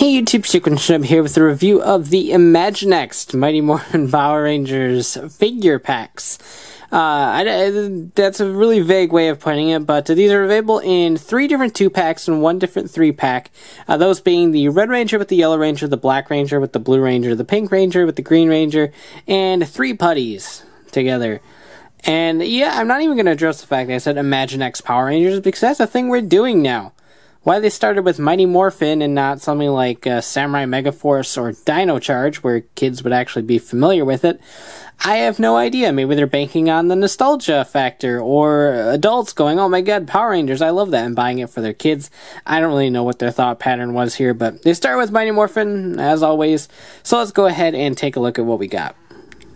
Hey YouTube, Chicken here with a review of the Imaginext Mighty Morphin Power Rangers figure packs. That's a really vague way of putting it, but these are available in 3 different 2-packs and 1 different 3-pack. Those being the Red Ranger with the Yellow Ranger, the Black Ranger with the Blue Ranger, the Pink Ranger with the Green Ranger, and 3 putties together. And yeah, I'm not even going to address the fact that I said Imaginext Power Rangers because that's a thing we're doing now. Why they started with Mighty Morphin and not something like Samurai Megaforce or Dino Charge, where kids would actually be familiar with it, I have no idea. Maybe they're banking on the nostalgia factor, or adults going, oh my god, Power Rangers, I love that, and buying it for their kids. I don't really know what their thought pattern was here, but they start with Mighty Morphin, as always, so let's go ahead and take a look at what we got.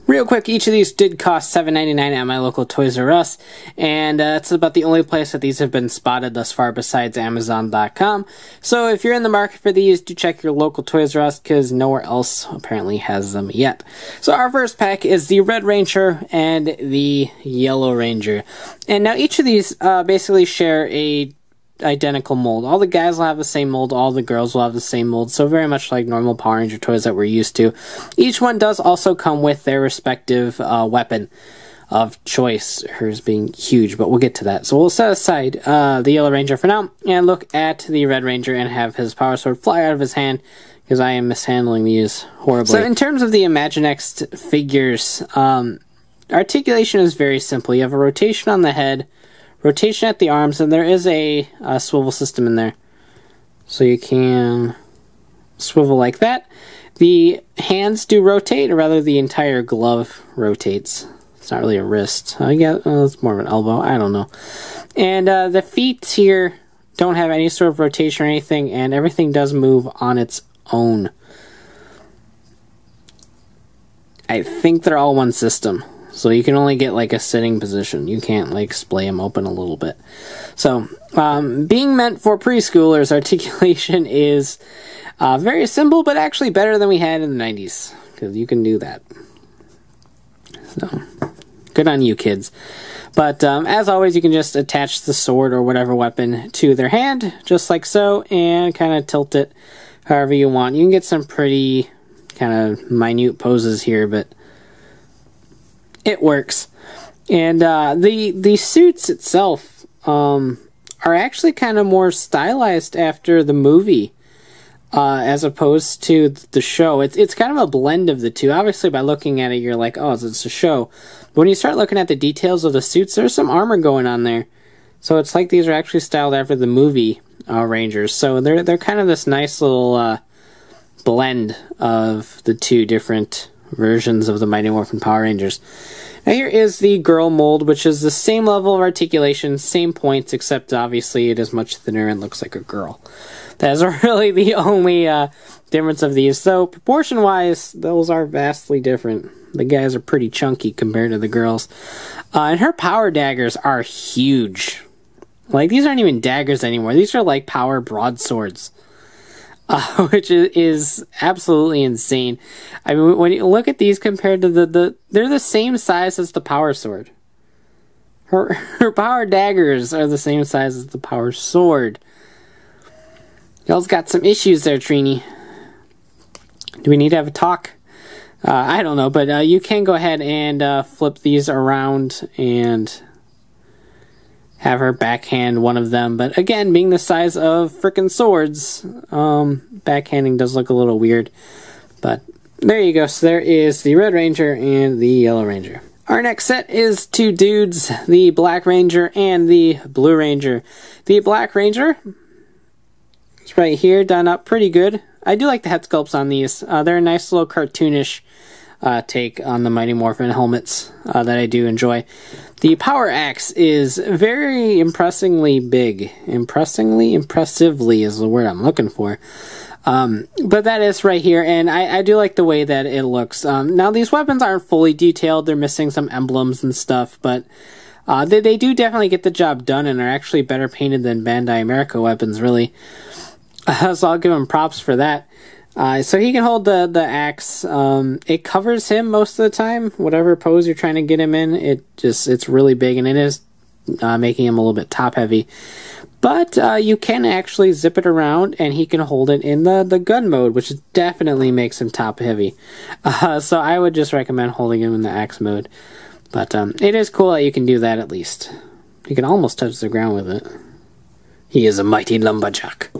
Real quick, each of these did cost $7.99 at my local Toys R Us, and it's about the only place that these have been spotted thus far besides Amazon.com. So if you're in the market for these, do check your local Toys R Us, because nowhere else apparently has them yet. So our first pack is the Red Ranger and the Yellow Ranger. And now each of these basically share a identical mold. All the guys will have the same mold, all the girls will have the same mold, so very much like normal Power Ranger toys that we're used to. Each one does also come with their respective weapon of choice, hers being huge, but we'll get to that. So we'll set aside the Yellow Ranger for now, and look at the Red Ranger and have his power sword fly out of his hand, because I am mishandling these horribly. So in terms of the Imaginext figures, articulation is very simple. You have a rotation on the head, rotation at the arms, and there is a swivel system in there. So you can swivel like that. The hands do rotate, or rather the entire glove rotates. It's not really a wrist. I guess it's more of an elbow. I don't know. And the feet here don't have any sort of rotation or anything, and everything does move on its own. I think they're all one system. So you can only get like a sitting position. You can't like splay them open a little bit. So being meant for preschoolers, articulation is very simple, but actually better than we had in the 90s. Because you can do that. So good on you, kids. But as always, you can just attach the sword or whatever weapon to their hand, just like so, and kind of tilt it however you want. You can get some pretty kind of minute poses here, but it works. And the suits itself are actually kind of more stylized after the movie as opposed to the show. It's kind of a blend of the two. Obviously, by looking at it, you're like, oh, it's a show. But when you start looking at the details of the suits, there's some armor going on there. So it's like these are actually styled after the movie Rangers. So they're kind of this nice little blend of the two different versions of the Mighty Morphin Power Rangers. Now here is the girl mold, which is the same level of articulation, same points, except obviously it is much thinner and looks like a girl. That is really the only difference of these. So proportion-wise, those are vastly different. The guys are pretty chunky compared to the girls. And her power daggers are huge. Like, these aren't even daggers anymore. These are like power broadswords. Which is absolutely insane. I mean, when you look at these compared to they're the same size as the power sword. Her power daggers are the same size as the power sword. Y'all's got some issues there, Trini. Do we need to have a talk? I don't know, but you can go ahead and flip these around and have her backhand one of them. But again, being the size of frickin' swords, backhanding does look a little weird. But there you go. So there is the Red Ranger and the Yellow Ranger. Our next set is 2 dudes, the Black Ranger and the Blue Ranger. The Black Ranger is right here, done up pretty good. I do like the head sculpts on these. They're a nice little cartoonish take on the Mighty Morphin helmets that I do enjoy. The power axe is very impressively big. Impressively is the word I'm looking for. But that is right here, and I do like the way that it looks. Now, these weapons aren't fully detailed. They're missing some emblems and stuff, but they do definitely get the job done and are actually better painted than Bandai America weapons, really. So I'll give him props for that. So he can hold the axe. It covers him most of the time. Whatever pose you're trying to get him in, it's really big, and it is making him a little bit top heavy. But you can actually zip it around, and he can hold it in the gun mode, which definitely makes him top heavy. So I would just recommend holding him in the axe mode. But it is cool that you can do that at least. You can almost touch the ground with it. He is a mighty lumberjack.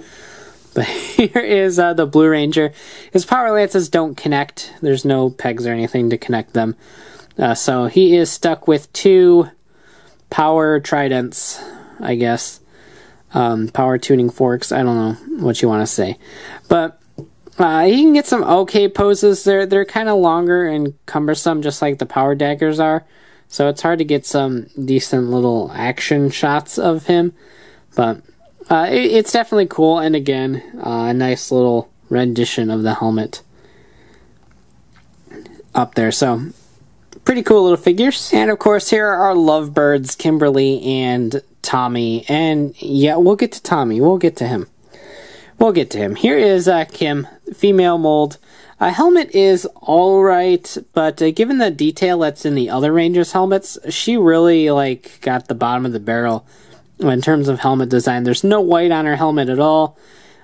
But here is the Blue Ranger. His power lances don't connect. There's no pegs or anything to connect them. So he is stuck with 2 power tridents, I guess. Power tuning forks. I don't know what you want to say. But he can get some okay poses. They're kind of longer and cumbersome, just like the power daggers are. So it's hard to get some decent little action shots of him. But it's definitely cool. And again, a nice little rendition of the helmet up there. So pretty cool little figures. And of course, here are Lovebirds Kimberly and Tommy. And yeah, we'll get to Tommy. We'll get to him. We'll get to him. Here is Kim, female mold. Helmet is alright, but given the detail that's in the other Rangers' helmets, she really got the bottom of the barrel in terms of helmet design. There's no white on her helmet at all.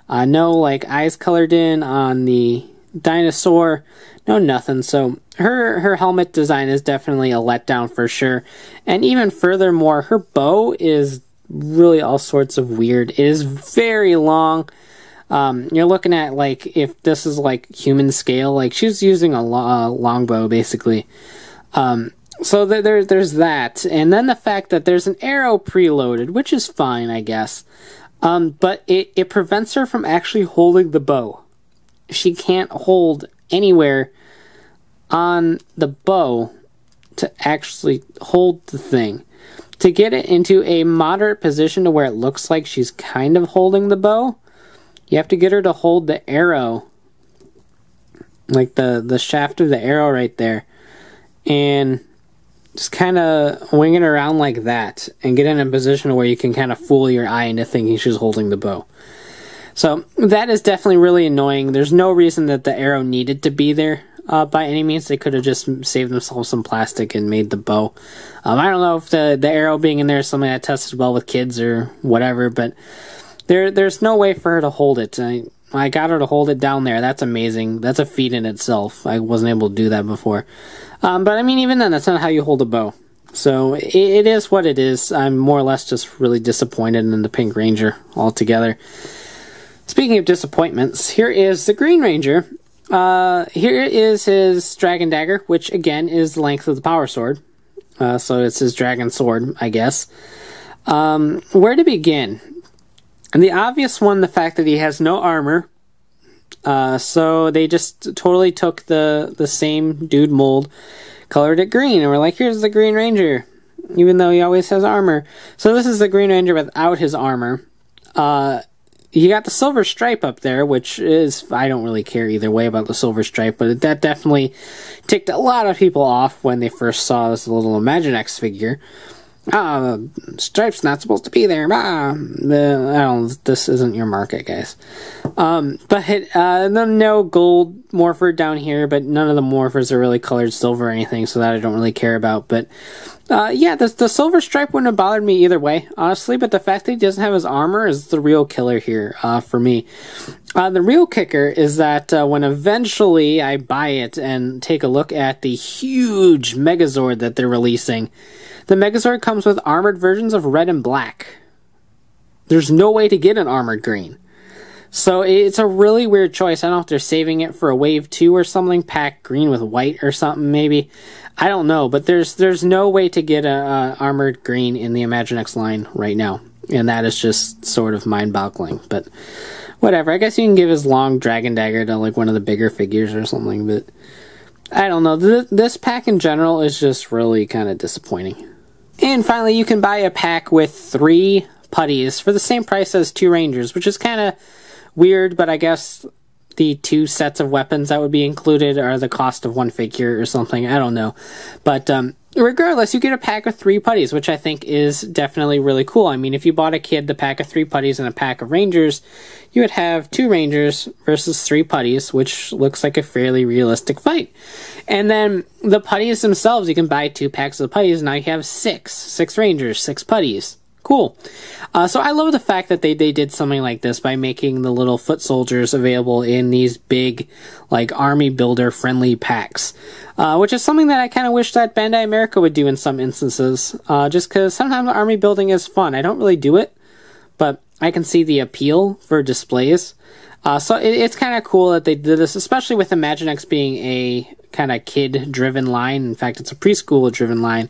No eyes colored in on the dinosaur. No nothing. So her helmet design is definitely a letdown for sure. And even furthermore, her bow is really all sorts of weird. It is very long. You're looking at if this is human scale, she's using a longbow basically. So there's that, and then the fact that there's an arrow preloaded, which is fine, I guess. But it prevents her from actually holding the bow. She can't hold anywhere on the bow to actually hold the thing. To get it into a moderate position to where it looks like she's kind of holding the bow, you have to get her to hold the arrow, like the shaft of the arrow right there, and just kind of wing it around like that, and get in a position where you can kind of fool your eye into thinking she's holding the bow. So that is definitely really annoying. There's no reason that the arrow needed to be there by any means. They could have just saved themselves some plastic and made the bow. I don't know if the arrow being in there is something that tested well with kids or whatever, but there's no way for her to hold it. I got her to hold it down there. That's amazing. That's a feat in itself. I wasn't able to do that before. But I mean, even then, that's not how you hold a bow. So it is what it is. I'm more or less just really disappointed in the Pink Ranger altogether. Speaking of disappointments, here is the Green Ranger. Here is his Dragon Dagger, which again is the length of the Power Sword. So it's his Dragon Sword, I guess. Where to begin? And the obvious one, the fact that he has no armor. So they just totally took the same dude mold, colored it green, and we're like, here's the Green Ranger, even though he always has armor. So this is the Green Ranger without his armor. You got the silver stripe up there, which is, I don't really care either way about the silver stripe, but that definitely ticked a lot of people off when they first saw this little Imaginext figure. Stripe's not supposed to be there. This isn't your market, guys. No gold morpher down here, but none of the morphers are really colored silver or anything, so that I don't really care about. But yeah, the silver stripe wouldn't have bothered me either way, honestly, but the fact that he doesn't have his armor is the real killer here for me. The real kicker is that when eventually I buy it and take a look at the huge Megazord that they're releasing, the Megazord comes with armored versions of red and black. There's no way to get an armored green. So it's a really weird choice. I don't know if they're saving it for a wave 2 or something, pack green with white or something maybe. I don't know, but there's no way to get a armored green in the Imaginext line right now. And that is just sort of mind-boggling. But whatever, I guess you can give his long Dragon Dagger to one of the bigger figures or something, but I don't know. This pack in general is just really kind of disappointing. And finally, you can buy a pack with 3 putties for the same price as 2 Rangers, which is kind of weird, but I guess the 2 sets of weapons that would be included are the cost of 1 figure or something. I don't know. But regardless, you get a pack of 3 putties, which I think is definitely really cool. I mean, if you bought a kid the pack of 3 putties and a pack of Rangers, you would have 2 Rangers versus 3 putties, which looks like a fairly realistic fight. And then the putties themselves, you can buy 2 packs of the putties, and now you have 6 Rangers, 6 putties. Cool. So I love the fact that they did something like this by making the little foot soldiers available in these big, like, army builder friendly packs, which is something that I kind of wish that Bandai America would do in some instances, just because sometimes army building is fun. I don't really do it, but I can see the appeal for displays. So it's kind of cool that they did this, especially with Imaginext being a kind of kid-driven line. In fact, it's a preschool-driven line.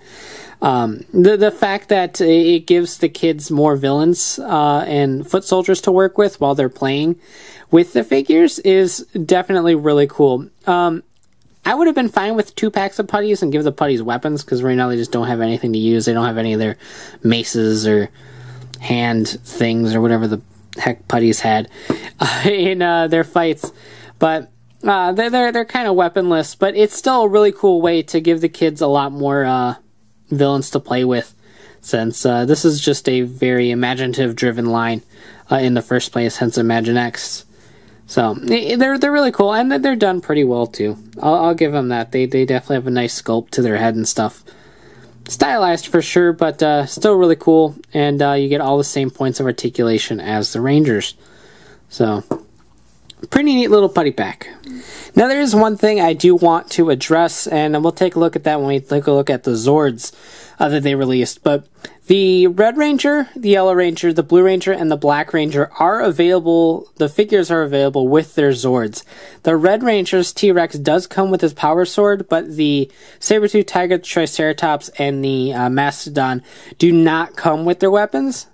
The fact that it gives the kids more villains and foot soldiers to work with while they're playing with the figures is definitely really cool. I would have been fine with 2 packs of putties and give the putties weapons, because right now they just don't have anything to use. They don't have any of their maces or hand things or whatever the heck putties had in their fights. But they're kind of weaponless, but it's still a really cool way to give the kids a lot more villains to play with, since this is just a very imaginative driven line in the first place, hence Imaginext. So they're really cool, and they're done pretty well too. I'll give them that. They definitely have a nice sculpt to their head and stuff. Stylized for sure, but still really cool, and you get all the same points of articulation as the Rangers. So, pretty neat little putty pack. Now there is one thing I do want to address, and we'll take a look at that when we take a look at the Zords that they released. But the Red Ranger, the Yellow Ranger, the Blue Ranger, and the Black Ranger are available. The figures are available with their Zords. The Red Ranger's T-Rex does come with his power sword, but the Saber-Tooth Tiger, Triceratops, and the Mastodon do not come with their weapons.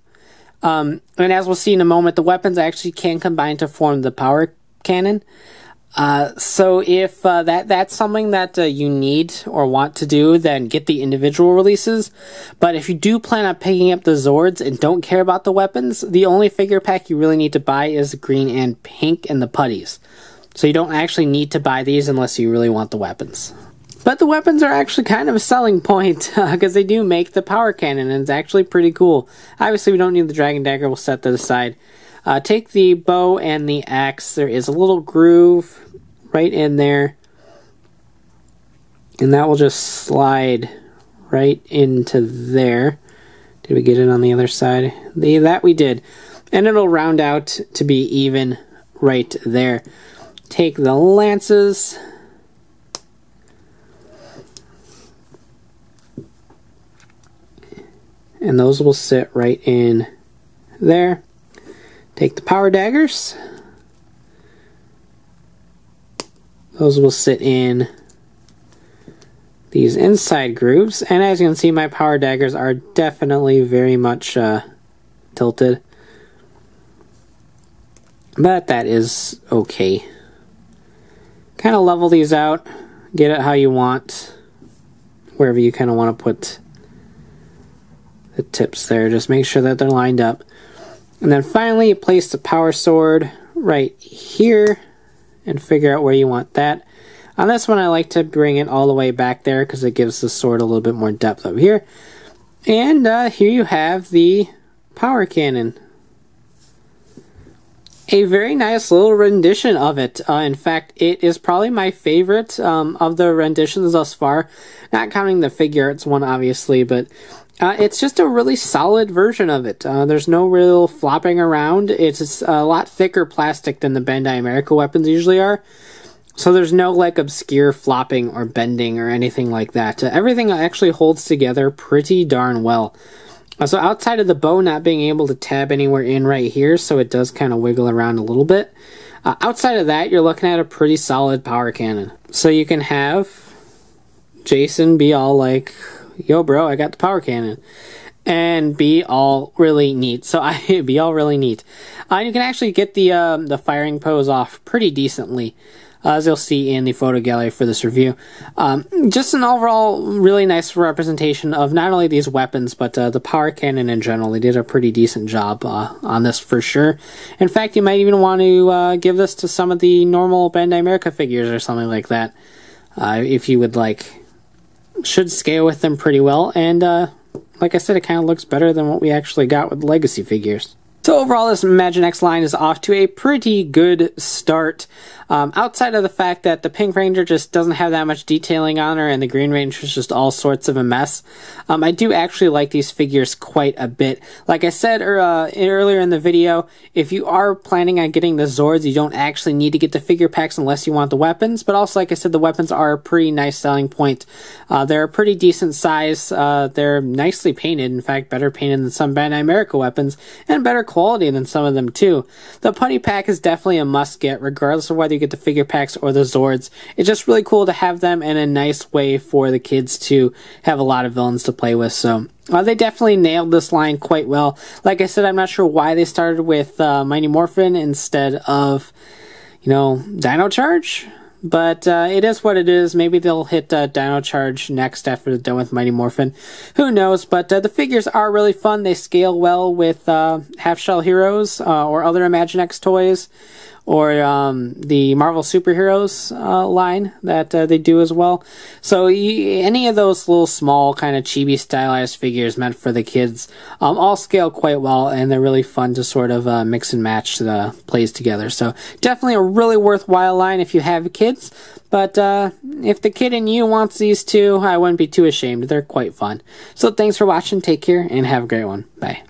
And as we'll see in a moment, the weapons actually can combine to form the power cannon. So if that's something that you need or want to do, then get the individual releases. But if you do plan on picking up the Zords and don't care about the weapons, the only figure pack you really need to buy is the green and pink and the putties. So you don't actually need to buy these unless you really want the weapons. But the weapons are actually kind of a selling point, because they do make the power cannon, and it's actually pretty cool. Obviously we don't need the Dragon Dagger, we'll set that aside. Take the bow and the axe. There is a little groove right in there, and that will just slide right into there. Did we get it on the other side? That we did. And it'll round out to be even right there. Take the lances. And those will sit right in there. Take the power daggers. Those will sit in these inside grooves. And as you can see, my power daggers are definitely very much tilted. But that is okay. Kind of level these out. Get it how you want. Wherever you kind of want to put the tips there. Just make sure that they're lined up. And then finally, you place the power sword right here and figure out where you want that. On this one, I like to bring it all the way back there because it gives the sword a little bit more depth up here. And here you have the power cannon. A very nice little rendition of it. In fact, it is probably my favorite of the renditions thus far. Not counting the figure arts one, obviously, but it's just a really solid version of it. There's no real flopping around. It's a lot thicker plastic than the Bandai America weapons usually are. So there's no like obscure flopping or bending or anything like that. Everything actually holds together pretty darn well. So outside of the bow not being able to tab anywhere in right here, so it does kind of wiggle around a little bit. Outside of that, you're looking at a pretty solid power cannon. So you can have Jason be all like, yo bro, I got the power cannon. And be all really neat. So be all really neat. You can actually get the firing pose off pretty decently, as you'll see in the photo gallery for this review. Just an overall really nice representation of not only these weapons, but the power cannon in general. They did a pretty decent job on this for sure. In fact, you might even want to give this to some of the normal Bandai America figures or something like that, if you would like. Should scale with them pretty well, and like I said, it kind of looks better than what we actually got with Legacy figures. So overall, this Imaginext line is off to a pretty good start. Outside of the fact that the Pink Ranger just doesn't have that much detailing on her and the Green Ranger is just all sorts of a mess, I do actually like these figures quite a bit. Like I said earlier in the video, if you are planning on getting the Zords, you don't actually need to get the figure packs unless you want the weapons. But also, like I said, the weapons are a pretty nice selling point. They're a pretty decent size. They're nicely painted. In fact, better painted than some Bandai America weapons, and better quality than some of them too. The Putty Pack is definitely a must get, regardless of whether you get the figure packs or the Zords. It's just really cool to have them in a nice way for the kids to have a lot of villains to play with. So they definitely nailed this line quite well. Like I said, I'm not sure why they started with Mighty Morphin instead of, Dino Charge. But it is what it is. Maybe they'll hit Dino Charge next after they're done with Mighty Morphin. Who knows? But the figures are really fun. They scale well with half-shell heroes or other Imaginext toys, or the Marvel Superheroes line that they do as well. So any of those little small kind of chibi stylized figures meant for the kids all scale quite well, and they're really fun to sort of mix and match the plays together. So definitely a really worthwhile line if you have kids. But if the kid in you wants these too, I wouldn't be too ashamed. They're quite fun. So thanks for watching. Take care and have a great one. Bye.